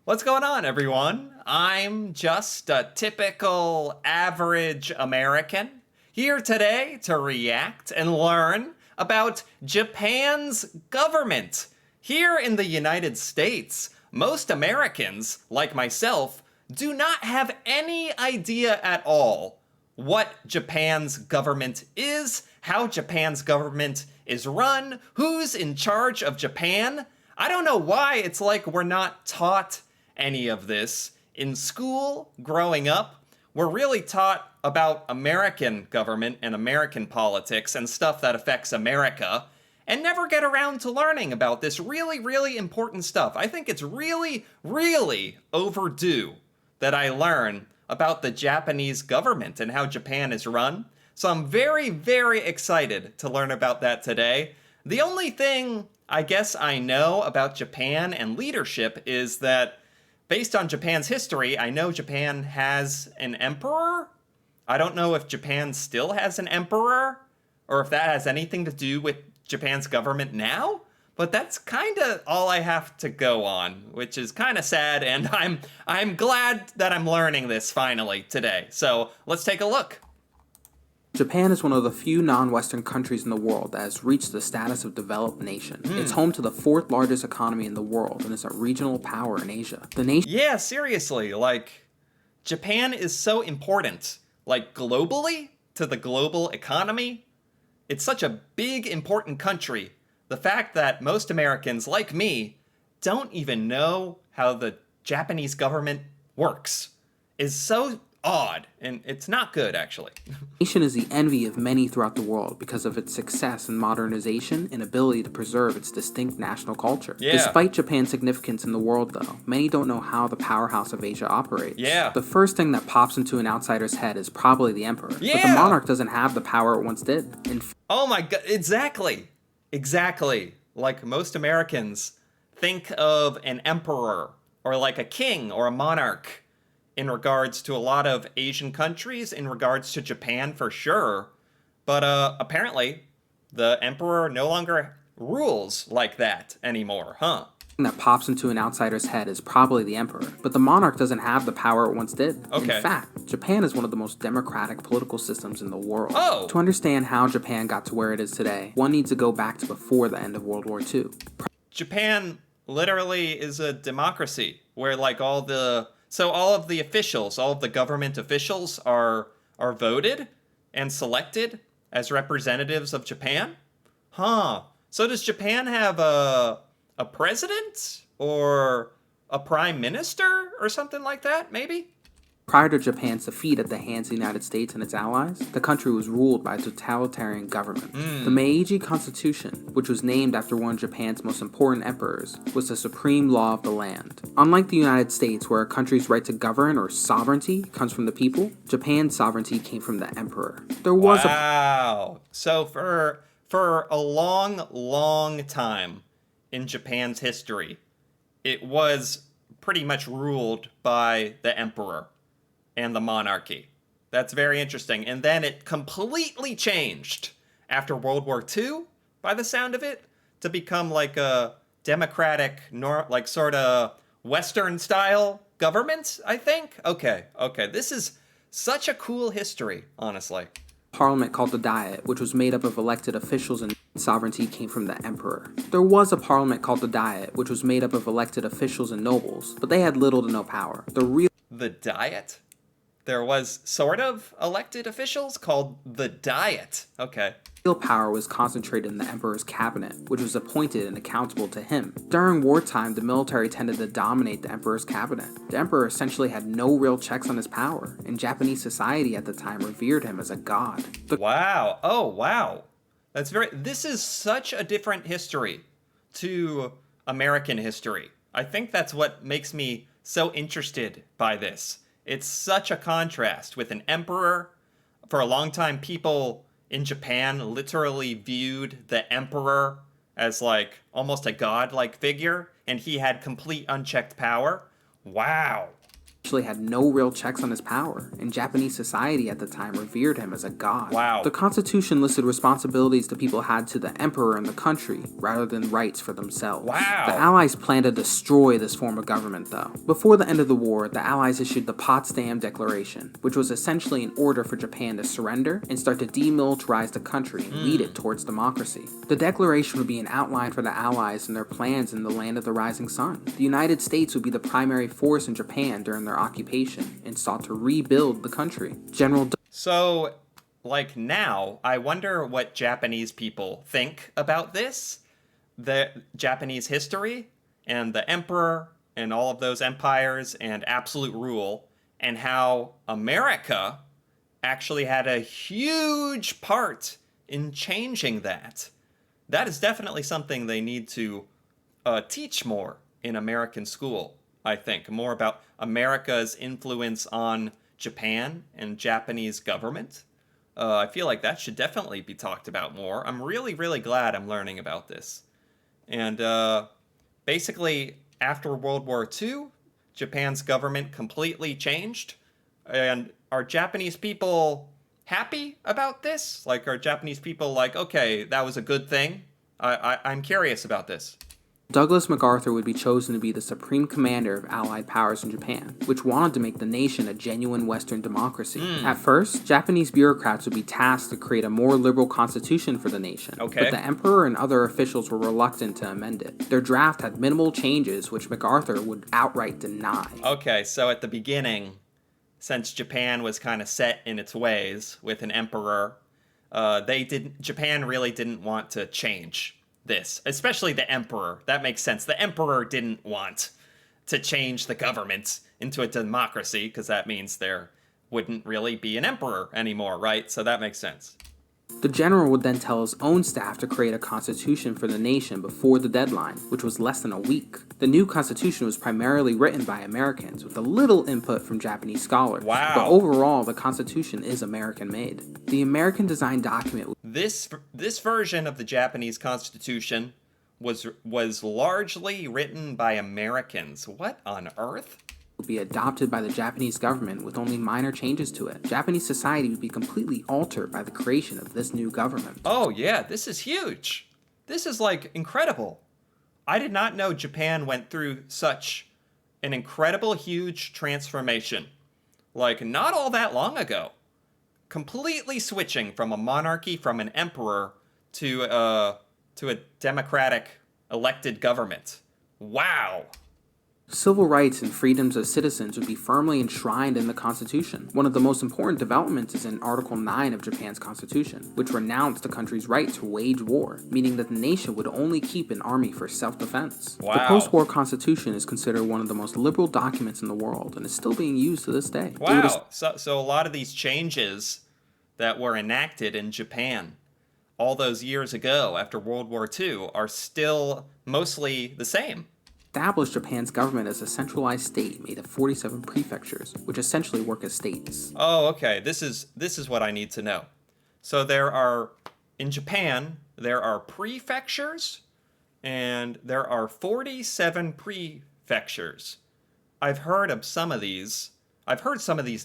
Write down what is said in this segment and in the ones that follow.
What's going on, everyone? I'm just a typical average American here today to react and learn about Japan's government. Here in the United States, most Americans, like myself, do not have any idea at all what Japan's government is, how Japan's government is run, who's in charge of Japan. I don't know why it's like we're not taught any of this in school growing up. We're really taught about American government and American politics and stuff that affects America, and never get around to learning about this really, really important stuff. I think it's really, really overdue that I learn about the Japanese government and how Japan is run. So I'm very, very excited to learn about that today. The only thing I guess I know about Japan and leadership is that based on Japan's history, I know Japan has an emperor. I don't know if Japan still has an emperor or if that has anything to do with Japan's government now. But that's kind of all I have to go on, which is kind of sad, and I'm glad that I'm learning this finally today. So let's take a look. Japan is one of the few non-Western countries in the world that has reached the status of developed nation. It's home to the fourth largest economy in the world and is a regional power in Asia. The nation Yeah, seriously, like, Japan is so important, like, globally, to the global economy. It's such a big, important country. The fact that most Americans, like me, don't even know how the Japanese government works is so odd, and it's not good, actually. nation is the envy of many throughout the world because of its success in modernization and ability to preserve its distinct national culture. Yeah. Despite Japan's significance in the world, though, many don't know how the powerhouse of Asia operates. Yeah. The first thing that pops into an outsider's head is probably the emperor. But the Yeah. monarch doesn't have the power it once did. In Oh my god, exactly. Exactly. Like, most Americans think of an emperor or like a king or a monarch in regards to a lot of Asian countries, in regards to Japan for sure. But apparently, the emperor no longer rules like that anymore, huh? that pops into an outsider's head is probably the emperor, but the monarch doesn't have the power it once did. Okay. In fact, Japan is one of the most democratic political systems in the world. Oh. To understand how Japan got to where it is today, one needs to go back to before the end of World War II. Japan literally is a democracy where like all of the officials, all of the government officials are voted and selected as representatives of Japan? Huh. So does Japan have a president or a prime minister or something like that, maybe? Prior to Japan's defeat at the hands of the United States and its allies, the country was ruled by a totalitarian government. The Meiji Constitution, which was named after one of Japan's most important emperors, was the supreme law of the land. Unlike the United States, where a country's right to govern or sovereignty comes from the people, Japan's sovereignty came from the emperor. There was Wow. So for a long, long time in Japan's history, it was pretty much ruled by the emperor and the monarchy. That's very interesting. And then it completely changed after World War II, by the sound of it, to become like a democratic, like sort of Western style government, I think. Okay. This is such a cool history, honestly. parliament called the Diet, which was made up of elected officials, and sovereignty came from the emperor. There was a parliament called the Diet, which was made up of elected officials and nobles, but they had little to no power. The Diet? There was sort of elected officials called the Diet. Okay. real power was concentrated in the emperor's cabinet, which was appointed and accountable to him. During wartime, the military tended to dominate the emperor's cabinet. The emperor essentially had no real checks on his power, and Japanese society at the time revered him as a god. Wow. Oh, wow. This is such a different history to American history. I think that's what makes me so interested by this. It's such a contrast with an emperor. For a long time, people in Japan literally viewed the emperor as like almost a godlike figure, and he had complete unchecked power. Wow. actually had no real checks on his power, and Japanese society at the time revered him as a god. Wow. The constitution listed responsibilities the people had to the emperor and the country, rather than rights for themselves. Wow. The Allies planned to destroy this form of government, though. Before the end of the war, the Allies issued the Potsdam Declaration, which was essentially an order for Japan to surrender and start to demilitarize the country and lead it towards democracy. The declaration would be an outline for the Allies and their plans in the land of the rising sun. The United States would be the primary force in Japan during their occupation and sought to rebuild the country. So, like now, I wonder what Japanese people think about this. The Japanese history and the emperor and all of those empires and absolute rule, and how America actually had a huge part in changing that. That is definitely something they need to teach more in American school, I think. More about America's influence on Japan and Japanese government. I feel like that should definitely be talked about more. I'm really, really glad I'm learning about this. And basically, after World War II, Japan's government completely changed. And are Japanese people happy about this? Like, are Japanese people like, okay, that was a good thing? I'm curious about this. Douglas MacArthur would be chosen to be the supreme commander of Allied powers in Japan, which wanted to make the nation a genuine Western democracy. At first, Japanese bureaucrats would be tasked to create a more liberal constitution for the nation, but the emperor and other officials were reluctant to amend it. Their draft had minimal changes, which MacArthur would outright deny. Okay, so at the beginning, since Japan was kind of set in its ways with an emperor, Japan really didn't want to change this, especially the emperor. That makes sense. The emperor didn't want to change the government into a democracy because that means there wouldn't really be an emperor anymore, right? So that makes sense. The general would then tell his own staff to create a constitution for the nation before the deadline, which was less than a week. The new constitution was primarily written by Americans, with a little input from Japanese scholars. Wow. But overall, the constitution is American-made. The American-designed document... This version of the Japanese constitution was largely written by Americans. What on earth? Would be adopted by the Japanese government with only minor changes to it. Japanese society would be completely altered by the creation of this new government. Oh yeah, this is huge. This is like incredible. I did not know Japan went through such an incredible, huge transformation. Like not all that long ago. Completely switching from a monarchy, from an emperor, to a democratic elected government. Wow. Civil rights and freedoms of citizens would be firmly enshrined in the Constitution. One of the most important developments is in Article 9 of Japan's Constitution, which renounced the country's right to wage war, meaning that the nation would only keep an army for self-defense. Wow. The post-war Constitution is considered one of the most liberal documents in the world and is still being used to this day. Wow, so a lot of these changes that were enacted in Japan all those years ago after World War II are still mostly the same. Established Japan's government as a centralized state made of 47 prefectures, which essentially work as states. Oh, okay. This is what I need to know. So in Japan, there are prefectures, and there are 47 prefectures. I've heard some of these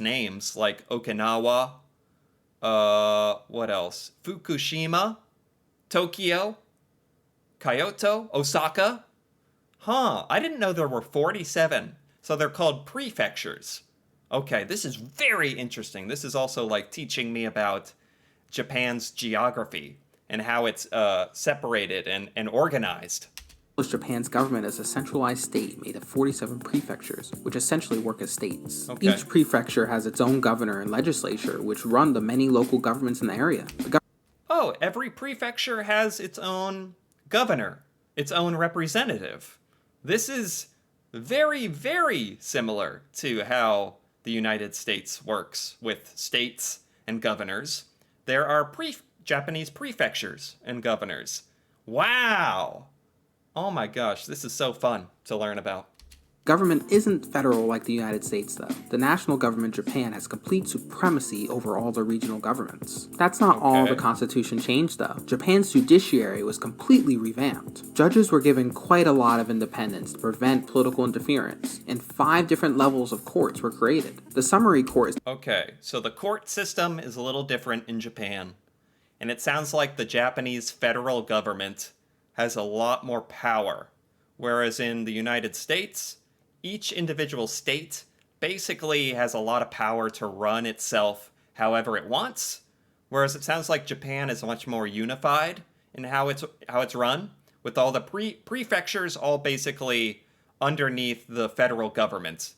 names, like Okinawa, what else? Fukushima, Tokyo, Kyoto, Osaka. Huh, I didn't know there were 47. So they're called prefectures. Okay, this is very interesting. This is also like teaching me about Japan's geography and how it's separated and organized. Japan's government as a centralized state made of 47 prefectures, which essentially work as states. Okay. Each prefecture has its own governor and legislature, which run the many local governments in the area. Oh, every prefecture has its own governor, its own representative. This is very, very similar to how the United States works with states and governors. There are Japanese prefectures and governors. Wow! Oh my gosh, this is so fun to learn about. Government isn't federal like the United States, though. The national government, Japan, has complete supremacy over all the regional governments. That's not all the Okay. constitution changed, though. Japan's judiciary was completely revamped. Judges were given quite a lot of independence to prevent political interference, and 5 different levels of courts were created. The summary court is Okay, so the court system is a little different in Japan, and it sounds like the Japanese federal government has a lot more power, whereas in the United States, each individual state basically has a lot of power to run itself however it wants, whereas it sounds like Japan is much more unified in how it's run, with all the prefectures all basically underneath the federal government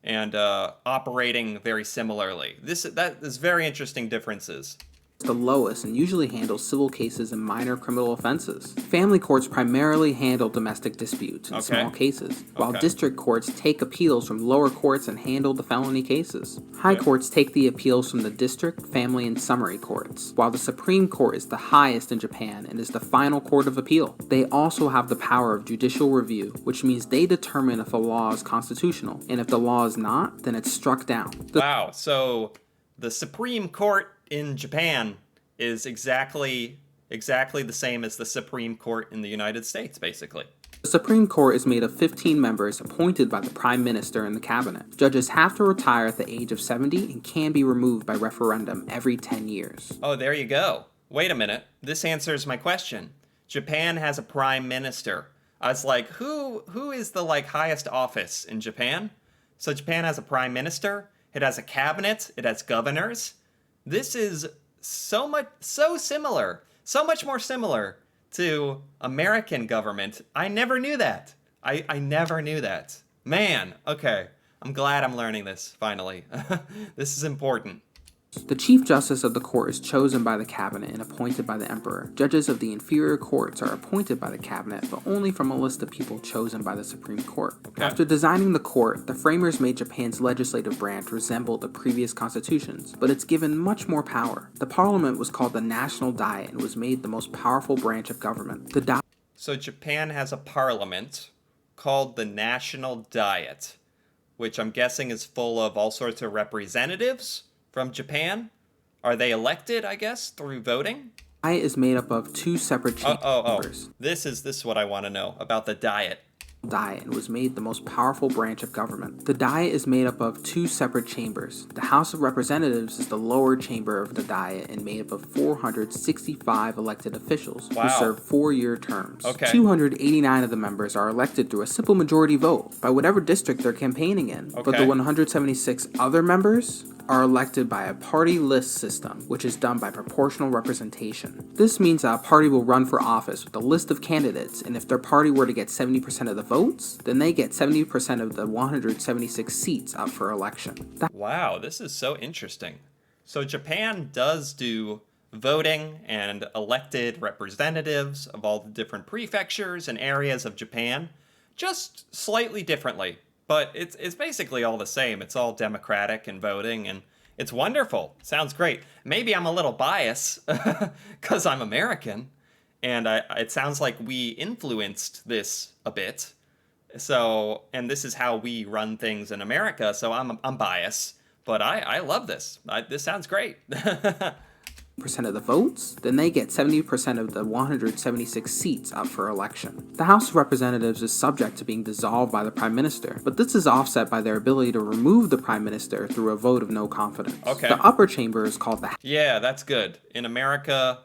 and operating very similarly. That is very interesting differences. the lowest and usually handles civil cases and minor criminal offenses. Family courts primarily handle domestic disputes and Okay. small cases, while Okay. district courts take appeals from lower courts and handle the felony cases. High Okay. courts take the appeals from the district, family, and summary courts, while the Supreme Court is the highest in Japan and is the final court of appeal. They also have the power of judicial review, which means they determine if a law is constitutional, and if the law is not, then it's struck down. Wow, so the Supreme Court in Japan is exactly the same as the Supreme Court in the United States, basically. The Supreme Court is made of 15 members appointed by the Prime Minister and the Cabinet. Judges have to retire at the age of 70 and can be removed by referendum every 10 years. Oh, there you go. Wait a minute. This answers my question. Japan has a prime minister. I was like, who is the highest office in Japan? So Japan has a prime minister, it has a cabinet, it has governors. This is so much more similar to American government. I never knew that. I never knew that. Man, okay. I'm glad I'm learning this, finally. This is important. The Chief Justice of the Court is chosen by the Cabinet and appointed by the Emperor. Judges of the inferior courts are appointed by the Cabinet, but only from a list of people chosen by the Supreme Court. Okay. After designing the court, the framers made Japan's legislative branch resemble the previous constitutions, but it's given much more power. The parliament was called the National Diet and was made the most powerful branch of government. The Diet So Japan has a parliament called the National Diet, which I'm guessing is full of all sorts of representatives from Japan. Are they elected, I guess, through voting? is made up of 2 separate chambers. This is what I want to know about the Diet. Diet and was made the most powerful branch of government. The Diet is made up of 2 separate chambers. The House of Representatives is the lower chamber of the Diet and made up of 465 elected officials Wow. who serve 4-year terms. Okay. 289 of the members are elected through a simple majority vote by whatever district they're campaigning in. But Okay. the 176 other members are elected by a party list system, which is done by proportional representation. This means that a party will run for office with a list of candidates, and if their party were to get 70% of the votes, then they get 70% of the 176 seats up for election. Wow, this is so interesting. So Japan does do voting and elected representatives of all the different prefectures and areas of Japan, just slightly differently. But it's basically all the same. It's all democratic and voting, and it's wonderful. Sounds great. Maybe I'm a little biased because I'm American, and it sounds like we influenced this a bit. So, and this is how we run things in America. So I'm biased, but I love this. This sounds great. Percent of the votes, then they get 70% of the 176 seats up for election. The House of Representatives is subject to being dissolved by the Prime Minister, but this is offset by their ability to remove the Prime Minister through a vote of no confidence. Okay. The upper chamber is called the Yeah, that's good. In America,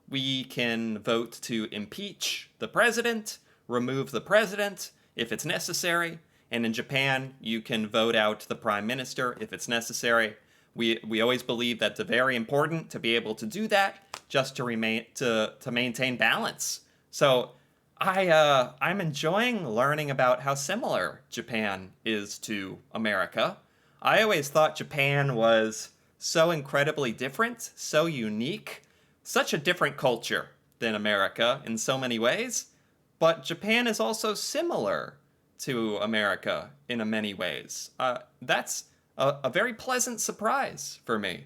we can vote to impeach the president, remove the president if it's necessary, and in Japan, you can vote out the prime minister if it's necessary. We always believe that's very important to be able to do that, just to maintain balance. So I'm enjoying learning about how similar Japan is to America. I always thought Japan was so incredibly different, so unique, such a different culture than America in so many ways. But Japan is also similar to America in many ways. That's a very pleasant surprise for me.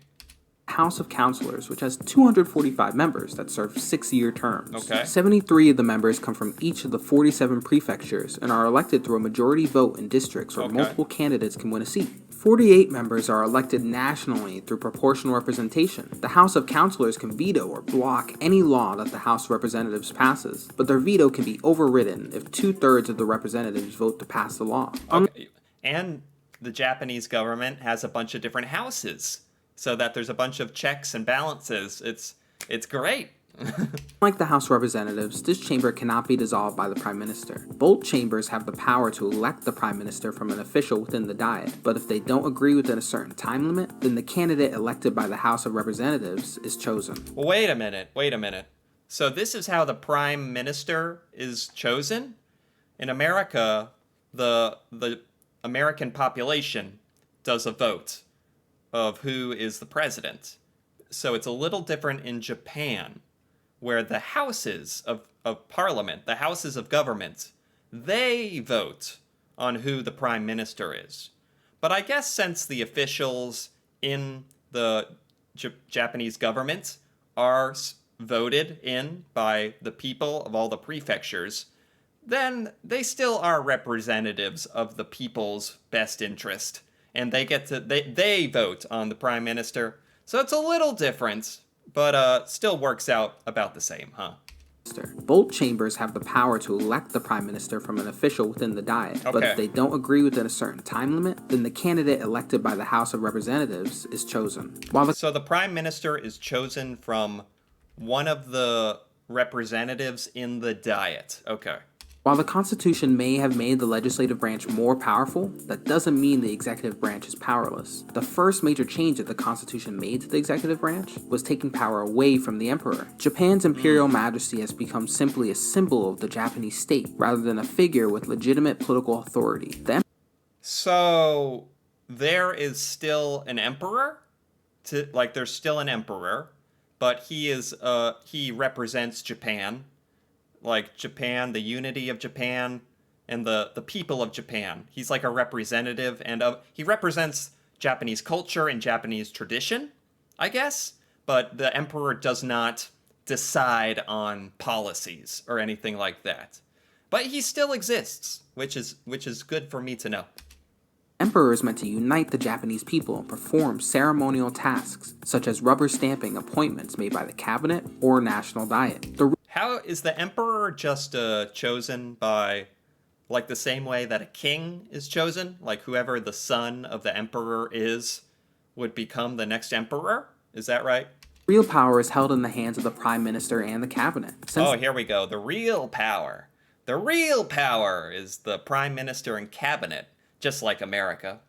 House of Councilors, which has 245 members that serve 6-year terms. Okay. 73 of the members come from each of the 47 prefectures and are elected through a majority vote in districts where Okay. multiple candidates can win a seat. 48 members are elected nationally through proportional representation. The House of Councilors can veto or block any law that the House of Representatives passes, but their veto can be overridden if 2/3 of the representatives vote to pass the law. Okay. And the Japanese government has a bunch of different houses, so that there's a bunch of checks and balances. It's great. Unlike the House of Representatives, this chamber cannot be dissolved by the Prime Minister. Both chambers have the power to elect the Prime Minister from an official within the Diet, but if they don't agree within a certain time limit, then the candidate elected by the House of Representatives is chosen. Wait a minute. So this is how the Prime Minister is chosen? In America, the American population does a vote of who is the president. So it's a little different in Japan, where the houses of parliament, the houses of government, they vote on who the prime minister is. But I guess since the officials in the Japanese government are voted in by the people of all the prefectures, then they still are representatives of the people's best interest. And they get to, they vote on the prime minister. So it's a little different, but still works out about the same, huh? Both chambers have the power to elect the Prime Minister from an official within the Diet, but Okay. if they don't agree within a certain time limit, then the candidate elected by the House of Representatives is chosen. So the prime minister is chosen from one of the representatives in the Diet. Okay. While the Constitution may have made the legislative branch more powerful, that doesn't mean the executive branch is powerless. The first major change that the Constitution made to the executive branch was taking power away from the emperor. Japan's imperial majesty has become simply a symbol of the Japanese state, rather than a figure with legitimate political authority. So there is still an emperor? There's still an emperor, but he represents Japan. Like Japan, the unity of Japan, and the people of Japan. He's like a representative, and he represents Japanese culture and Japanese tradition, I guess. But the emperor does not decide on policies or anything like that. But he still exists, which is good for me to know. Emperor is meant to unite the Japanese people and perform ceremonial tasks, such as rubber stamping appointments made by the cabinet or national diet. How is the emperor just chosen by, like, the same way that a king is chosen? Like, whoever the son of the emperor is would become the next emperor? Is that right? Real power is held in the hands of the Prime Minister and the cabinet. Here we go. The real power. The real power is the prime minister and cabinet, just like America.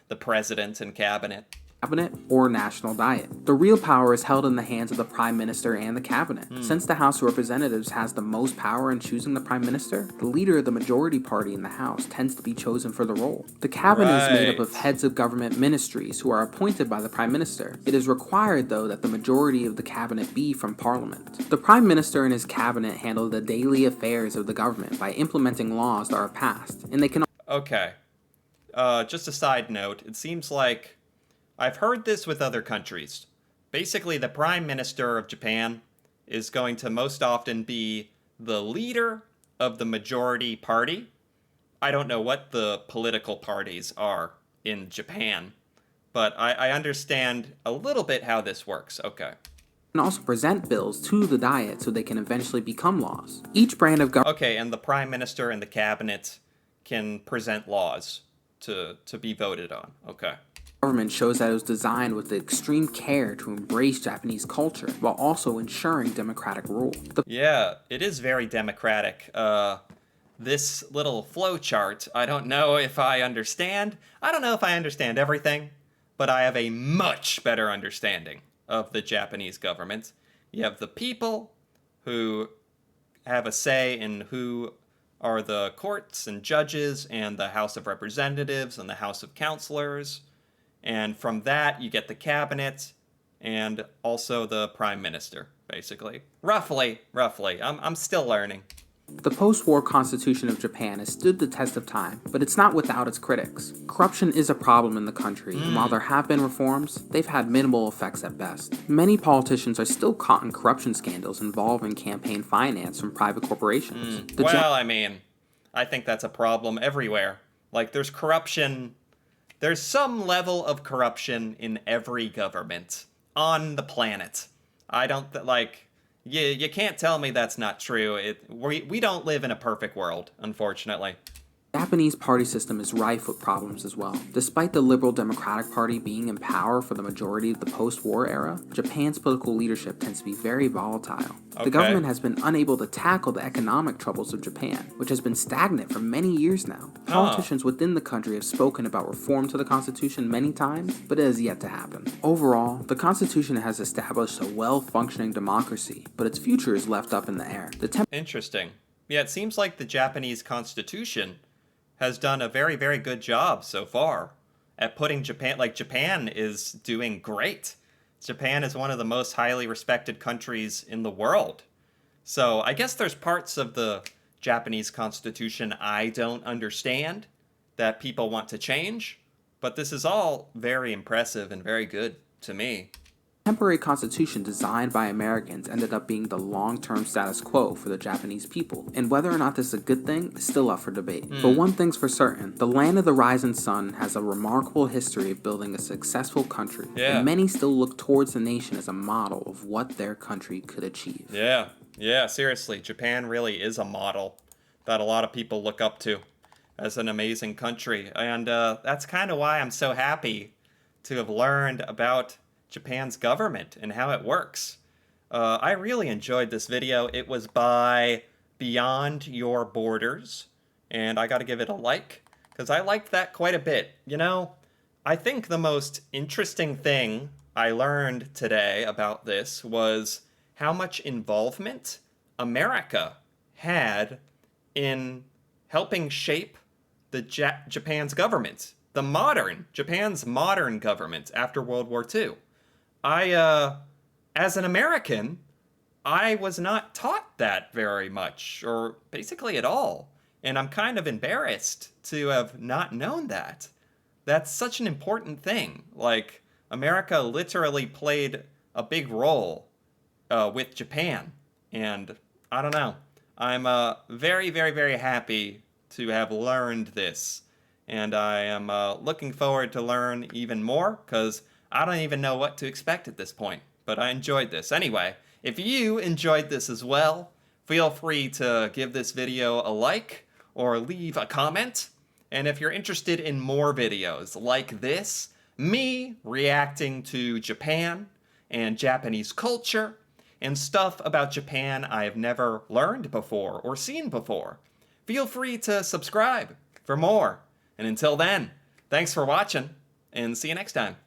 The president and cabinet. Cabinet or national diet. The real power is held in the hands of the Prime Minister and the cabinet. Since the House of Representatives has the most power in choosing the Prime Minister, the leader of the majority party in the House tends to be chosen for the role. The cabinet is made up of heads of government ministries who are appointed by the Prime Minister. It is required, though, that the majority of the cabinet be from Parliament. The Prime Minister and his cabinet handle the daily affairs of the government by implementing laws that are passed, and they can... Okay. Just a side note, it seems like I've heard this with other countries. Basically, the Prime Minister of Japan is going to most often be the leader of the majority party. I don't know what the political parties are in Japan, but I understand a little bit how this works. Okay. And also present bills to the Diet so they can eventually become laws. Each brand of government... Okay, and the Prime Minister and the cabinet can present laws to be voted on. Okay. Government shows that it was designed with extreme care to embrace Japanese culture while also ensuring democratic rule. Yeah, it is very democratic. This little flowchart, I don't know if I understand. I don't know if I understand everything, but I have a much better understanding of the Japanese government. You have the people who have a say in who are the courts and judges and the House of Representatives and the House of Councilors. And from that, you get the cabinet and also the prime minister, basically. Roughly. I'm still learning. The post-war constitution of Japan has stood the test of time, but it's not without its critics. Corruption is a problem in the country, and while there have been reforms, they've had minimal effects at best. Many politicians are still caught in corruption scandals involving campaign finance from private corporations. I think that's a problem everywhere. Like, there's corruption. There's some level of corruption in every government on the planet. I don't, you can't tell me that's not true. We don't live in a perfect world, unfortunately. The Japanese party system is rife with problems as well. Despite the Liberal Democratic Party being in power for the majority of the post-war era, Japan's political leadership tends to be very volatile. The government has been unable to tackle the economic troubles of Japan, which has been stagnant for many years now. Politicians within the country have spoken about reform to the constitution many times, but it has yet to happen. Overall, the constitution has established a well-functioning democracy, but its future is left up in the air. Interesting. Yeah, it seems like the Japanese constitution has done a very, very good job so far at putting Japan is doing great. Japan is one of the most highly respected countries in the world. So I guess there's parts of the Japanese constitution I don't understand that people want to change, but this is all very impressive and very good to me. Temporary constitution designed by Americans ended up being the long-term status quo for the Japanese people, and whether or not this is a good thing is still up for debate. But one thing's for certain, the land of the rising sun has a remarkable history of building a successful country, and many still look towards the nation as a model of what their country could achieve. Yeah, seriously, Japan really is a model that a lot of people look up to as an amazing country, and that's kind of why I'm so happy to have learned about Japan's government and how it works. I really enjoyed this video. It was by Beyond Your Borders, and I gotta give it a like, because I liked that quite a bit. You know, I think the most interesting thing I learned today about this was how much involvement America had in helping shape the Japan's government, Japan's modern government after World War II. As an American, I was not taught that very much, or basically at all. And I'm kind of embarrassed to have not known that. That's such an important thing. Like, America literally played a big role with Japan. And I don't know. I'm very, very, very happy to have learned this. And I am looking forward to learn even more, because I don't even know what to expect at this point, but I enjoyed this. Anyway, if you enjoyed this as well, feel free to give this video a like or leave a comment. And if you're interested in more videos like this, me reacting to Japan and Japanese culture and stuff about Japan I have never learned before or seen before, feel free to subscribe for more. And until then, thanks for watching, and see you next time.